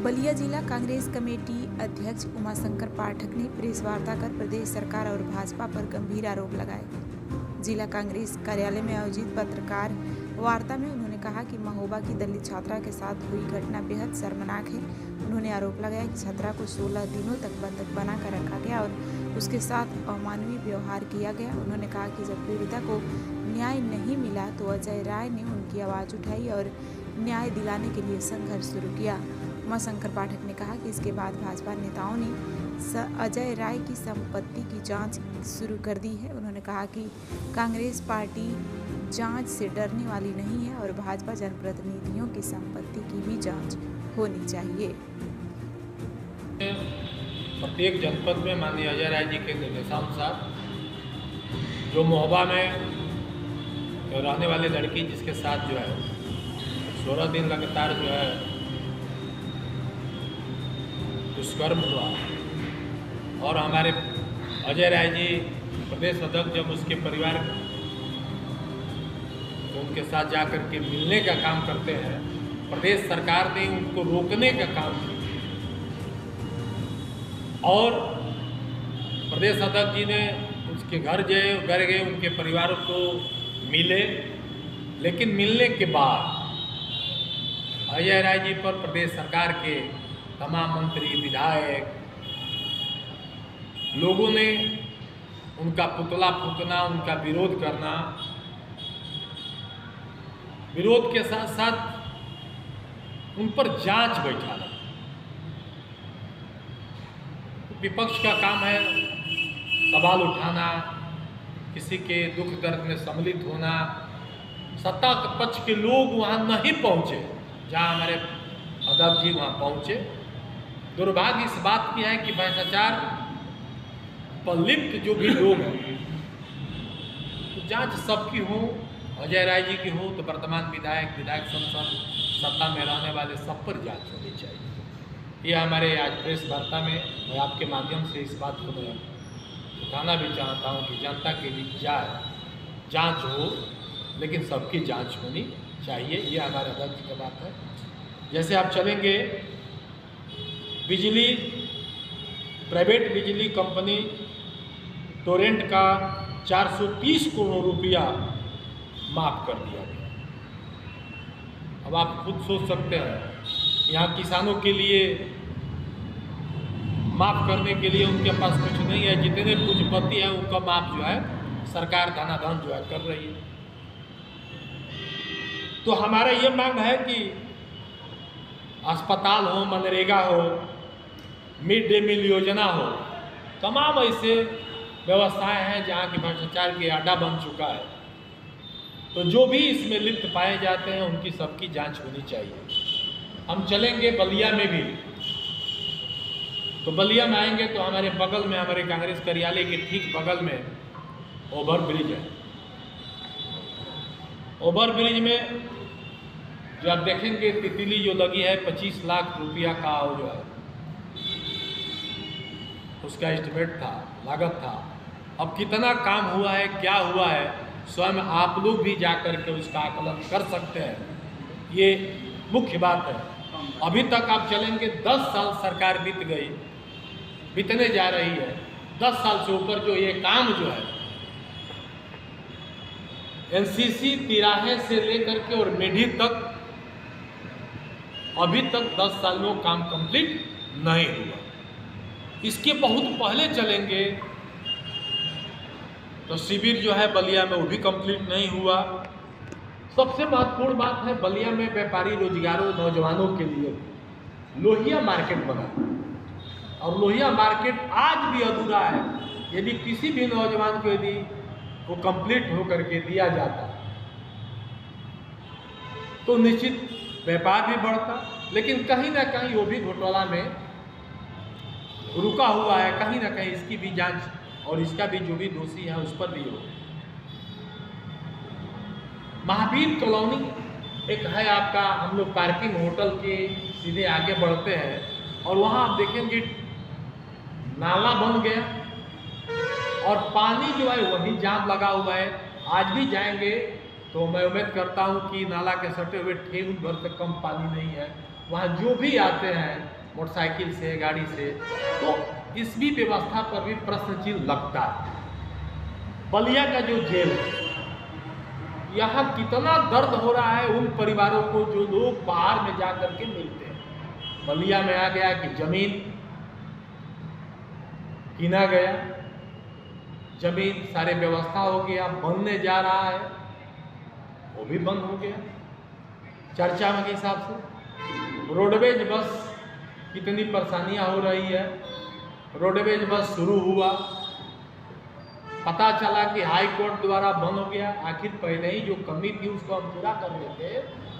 बलिया जिला कांग्रेस कमेटी अध्यक्ष उमाशंकर पाठक ने प्रेस वार्ता कर प्रदेश सरकार और भाजपा पर गंभीर आरोप लगाए। जिला कांग्रेस कार्यालय में आयोजित पत्रकार वार्ता में उन्होंने कहा कि महोबा की दलित छात्रा के साथ हुई घटना बेहद शर्मनाक है। उन्होंने आरोप लगाया कि छात्रा को 16 दिनों तक बंधक बनाकर रखा गया और उसके साथ अमानवीय व्यवहार किया गया। उन्होंने कहा कि जब पीड़िता को न्याय नहीं मिला तो अजय राय ने उनकी आवाज़ उठाई और न्याय दिलाने के लिए संघर्ष शुरू किया। उमाशंकर पाठक ने कहा कि इसके बाद भाजपा नेताओं ने अजय राय की संपत्ति की जांच शुरू कर दी है। उन्होंने कहा कि कांग्रेस पार्टी जांच से डरने वाली नहीं है और भाजपा जनप्रतिनिधियों की संपत्ति की भी जांच होनी चाहिए। प्रत्येक जनपद में माननीय अजय राय जी के निर्देशानुसार जो महोबा में रहने वाली लड़की जिसके साथ जो है 16 दिन लगातार जो है दुष्कर्म हुआ और हमारे अजय राय जी प्रदेश अध्यक्ष जब उसके परिवार तो उनके साथ जाकर के मिलने का काम करते हैं, प्रदेश सरकार ने उनको रोकने का काम किया और प्रदेश अध्यक्ष जी ने उसके घर गए उनके परिवार को मिले, लेकिन मिलने के बाद अजय राय जी पर प्रदेश सरकार के तमाम मंत्री विधायक लोगों ने उनका पुतला फूंकना, उनका विरोध करना, विरोध के साथ साथ उन पर जांच बैठाना। विपक्ष का काम है सवाल उठाना, किसी के दुख दर्द में सम्मिलित होना। सत्ता पक्ष के लोग वहाँ नहीं पहुँचे जहाँ हमारे अध्यक्ष जी वहाँ पहुँचे। दुर्भाग्य इस बात की है कि भ्रष्टाचार पर लिप्त जो भी लोग हैं तो जांच सबकी हो, अजय राय जी की हो तो वर्तमान विधायक संसद सत्ता में रहने वाले सब पर जांच होनी चाहिए। ये हमारे आज प्रेस वार्ता में मैं आपके माध्यम से इस बात को मैं उठाना भी चाहता हूँ कि जनता के लिए जांच हो, लेकिन सबकी जांच होनी चाहिए। ये हमारे अध्यक्ष की बात है। जैसे आप चलेंगे बिजली, प्राइवेट बिजली कंपनी टोरेंट का 430 करोड़ रुपया माफ़ कर दिया गया। अब आप खुद सोच सकते हैं, यहाँ किसानों के लिए माफ़ करने के लिए उनके पास कुछ नहीं है। जितने पूंजीपति हैं उनका माफ़ जो है सरकार धनाधन जो है कर रही है। तो हमारा ये मांग है कि अस्पताल हो, मनरेगा हो, मिड डे मील योजना हो, तमाम ऐसे व्यवस्थाएं हैं जहाँ की भ्रष्टाचार के अड्डा बन चुका है। तो जो भी इसमें लिप्त पाए जाते हैं उनकी सबकी जांच होनी चाहिए। हम चलेंगे बलिया में भी, तो बलिया में आएंगे तो हमारे बगल में, हमारे कांग्रेस कार्यालय के ठीक बगल में ओवर ब्रिज है। ओवर ब्रिज में जो आप देखेंगे तितली जो लगी है 25 लाख रुपया का जो है उसका एस्टिमेट था, लागत था। अब कितना काम हुआ है, क्या हुआ है, स्वयं आप लोग भी जाकर के उसका आकलन कर सकते हैं। ये मुख्य बात है। अभी तक आप चलेंगे 10 साल सरकार बीतने जा रही है। 10 साल से ऊपर जो ये काम जो है एनसीसी तिराहे से लेकर के और मेढी तक अभी तक 10 साल में काम कंप्लीट नहीं हुआ। इसके बहुत पहले चलेंगे तो शिविर जो है बलिया में वो भी कंप्लीट नहीं हुआ। सबसे महत्वपूर्ण बात है बलिया में व्यापारी रोजगारों नौजवानों के लिए लोहिया मार्केट बना और लोहिया मार्केट आज भी अधूरा है। यदि किसी भी नौजवान को यदि वो कंप्लीट होकर के दिया जाता तो निश्चित व्यापार भी बढ़ता, लेकिन कहीं ना कहीं वो भी घोटाला में रुका हुआ है। कहीं ना कहीं इसकी भी जांच और इसका भी जो भी दोषी है उस पर भी हो। महावीर कॉलोनी एक है आपका, हम लोग पार्किंग होटल के सीधे आगे बढ़ते हैं और वहाँ आप देखेंगे नाला बन गया और पानी जो है वही जाम लगा हुआ है। आज भी जाएंगे तो मैं उम्मीद करता हूँ कि नाला के सटे हुए ठेहुन भर से कम पानी नहीं है। वहाँ जो भी आते हैं मोटरसाइकिल से, गाड़ी से, तो इस भी व्यवस्था पर भी प्रश्न चिन्ह लगता है। बलिया का जो जेल है, यहाँ कितना दर्द हो रहा है उन परिवारों को जो लोग बाहर में जा करके मिलते हैं। बलिया में आ गया कि जमीन कीना गया, जमीन सारे व्यवस्था हो गया, बनने जा रहा है, वो भी बंद हो गया चर्चा में के हिसाब से। रोडवेज बस कितनी परेशानियां हो रही है। रोडवेज बस शुरू हुआ, पता चला कि हाई कोर्ट द्वारा बंद हो गया। आखिर पहले ही जो कमी थी उसको हम पूरा कर लेते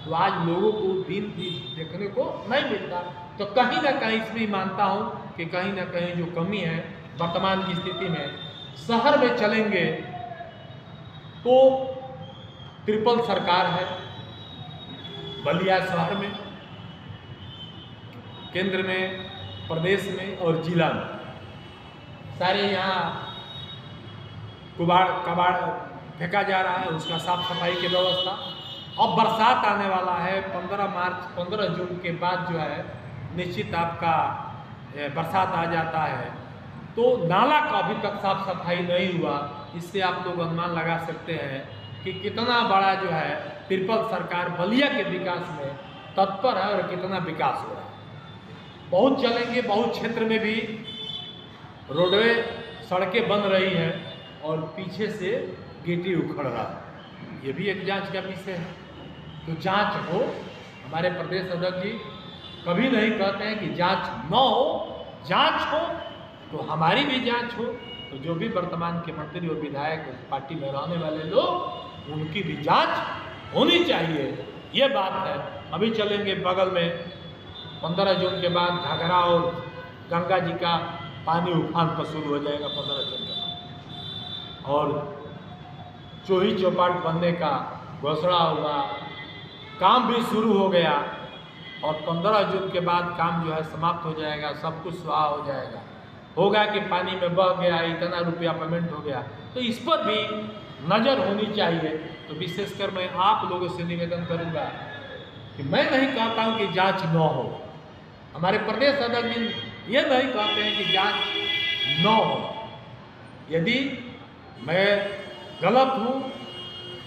तो आज लोगों को दिन भी देखने को नहीं मिलता। तो कहीं ना कहीं इसमें मानता हूँ कि कहीं ना कहीं जो कमी है वर्तमान की स्थिति में, शहर में चलेंगे तो ट्रिपल सरकार है। बलिया शहर में, केंद्र में, प्रदेश में और जिला में सारे यहाँ कबाड़ फेंका जा रहा है, उसका साफ सफाई की व्यवस्था। अब बरसात आने वाला है, 15 जून के बाद जो है निश्चित आपका बरसात आ जाता है, तो नाला का अभी तक साफ सफाई नहीं हुआ। इससे आप लोग अनुमान लगा सकते हैं कि कितना बड़ा जो है ट्रिपल सरकार बलिया के विकास में तत्पर है और कितना विकास हो रहा है। बहुत चलेंगे, बहुत क्षेत्र में भी रोडवे सड़कें बन रही हैं और पीछे से गिट्टी उखड़ रहा है। ये भी एक जांच का विषय है। तो जांच हो, हमारे प्रदेश अध्यक्ष जी कभी नहीं कहते हैं कि जांच न हो, जांच हो तो हमारी भी जांच हो, तो जो भी वर्तमान के मंत्री और विधायक पार्टी में रहने वाले लोग उनकी भी जांच होनी चाहिए, ये बात है। अभी चलेंगे बगल में 15 जून के बाद घाघरा और गंगा जी का पानी उफान पर शुरू हो जाएगा 15 जून के बाद, और चोही चौपाट बनने का घोषणा हुआ, काम भी शुरू हो गया और 15 जून के बाद काम जो है समाप्त हो जाएगा, सब कुछ स्वाहा हो जाएगा। होगा कि पानी में बह गया, इतना रुपया पेमेंट हो गया, तो इस पर भी नज़र होनी चाहिए। तो विशेषकर मैं आप लोगों से निवेदन करूंगा कि मैं नहीं कहता हूं कि जांच न हो, हमारे प्रदेश अध्यक्ष जी ये नहीं कहते हैं कि जांच न हो। यदि मैं गलत हूं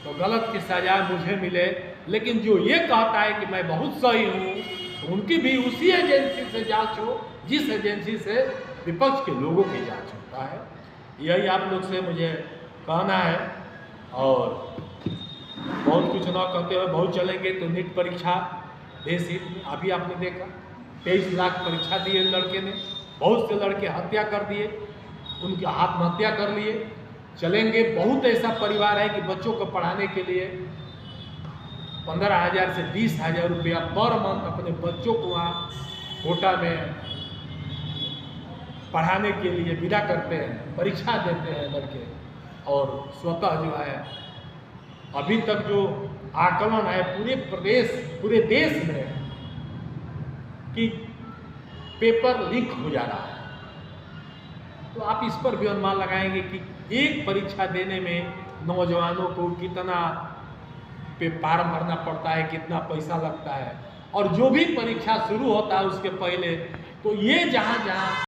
तो गलत की सजा मुझे मिले, लेकिन जो ये कहता है कि मैं बहुत सही हूं तो उनकी भी उसी एजेंसी से जांच हो जिस एजेंसी से विपक्ष के लोगों की जांच होता है। यही आप लोग से मुझे कहना है। और बहुत कुछ ना कहते हुए बहुत चलेंगे तो नीट परीक्षा देश हित में, अभी आपने देखा 23 लाख परीक्षा दिए लड़के ने, बहुत से लड़के हत्या कर दिए, उनकी आत्महत्या कर लिए। चलेंगे, बहुत ऐसा परिवार है कि बच्चों को पढ़ाने के लिए 15,000 से 20,000 रुपया पर मंथ अपने बच्चों को वहाँ कोटा में पढ़ाने के लिए विदा करते हैं, परीक्षा देते हैं लड़के। और स्वतः जो है अभी तक जो आकलन है पूरे देश में कि पेपर लीक हो जा रहा है, तो आप इस पर भी अनुमान लगाएंगे कि एक परीक्षा देने में नौजवानों को कितना फार्म भरना पड़ता है, कितना पैसा लगता है। और जो भी परीक्षा शुरू होता है उसके पहले तो ये जहाँ